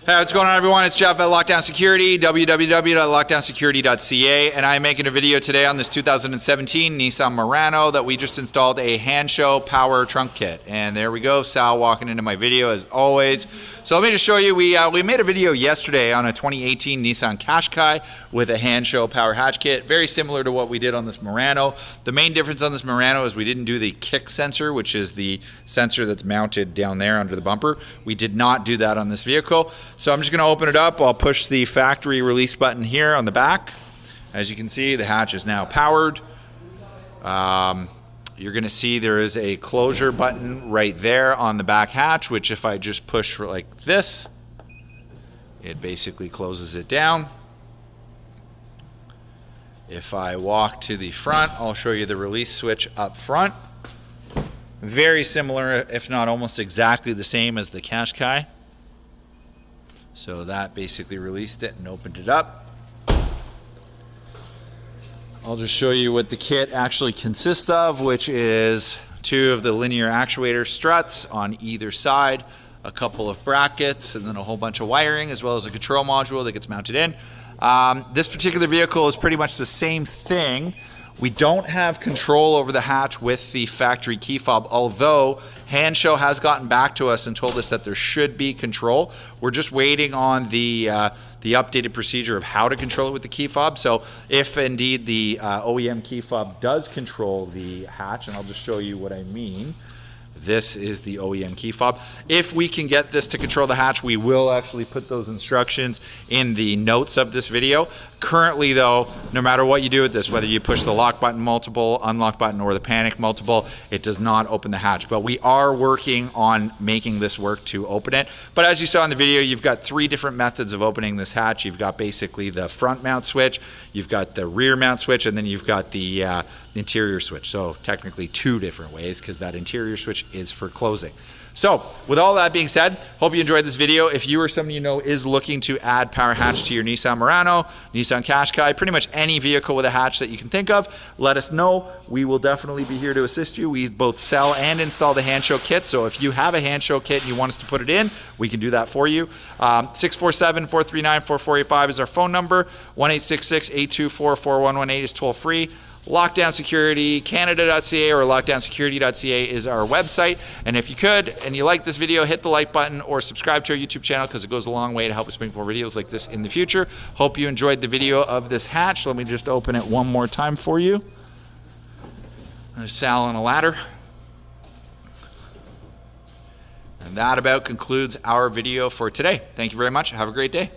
Hey, what's going on, everyone? It's Jeff at Lockdown Security, www.lockdownsecurity.ca, and I'm making a video today on this 2017 Nissan Murano that we just installed a Hansshow power trunk kit. And there we go, Sal walking into my video as always. So let me just show you, we made a video yesterday on a 2018 Nissan Qashqai with a Hansshow power hatch kit, very similar to what we did on this Murano. The main difference on this Murano is we didn't do the kick sensor, which is the sensor that's mounted down there under the bumper. We did not do that on this vehicle. So I'm just going to open it up. I'll push the factory release button here on the back. As you can see, the hatch is now powered. You're going to see there is a closure button right there on the back hatch, which if I just push like this, it basically closes it down. If I walk to the front, I'll show you the release switch up front. Very similar, if not almost exactly the same as the Qashqai. So that basically released it and opened it up. I'll just show you what the kit actually consists of, which is 2 of the linear actuator struts on either side, a couple of brackets, and then a whole bunch of wiring, as well as a control module that gets mounted in. This particular vehicle is pretty much the same thing. We don't have control over the hatch with the factory key fob, although Hansshow has gotten back to us and told us that there should be control. We're just waiting on the updated procedure of how to control it with the key fob. So if indeed the OEM key fob does control the hatch, and I'll just show you what I mean. This is the OEM key fob. If we can get this to control the hatch, we will actually put those instructions in the notes of this video. Currently though, no matter what you do with this, whether you push the lock button multiple, unlock button, or the panic multiple, it does not open the hatch. But we are working on making this work to open it. But as you saw in the video, you've got 3 different methods of opening this hatch. You've got basically the front mount switch, you've got the rear mount switch, and then you've got the interior switch. So technically 2 different ways, because that interior switch is for closing. So with all that being said, hope you enjoyed this video. If you or someone you know is looking to add power hatch to your Nissan Murano, Nissan Qashqai, pretty much any vehicle with a hatch that you can think of, let us know. We will definitely be here to assist you. We both sell and install the Hansshow kit. So if you have a Hansshow kit and you want us to put it in, we can do that for you. 647-439-4485 is our phone number. 1-866-824-4118 is toll free. Lockdown Security Canada.ca or lockdownsecurity.ca is our website. And if you could and you like this video, hit the like button or subscribe to our YouTube channel, because it goes a long way to help us make more videos like this in the future. Hope you enjoyed the video of this hatch. Let me just open it one more time for you. There's Sal on a ladder. And that about concludes our video for today. Thank you very much. Have a great day.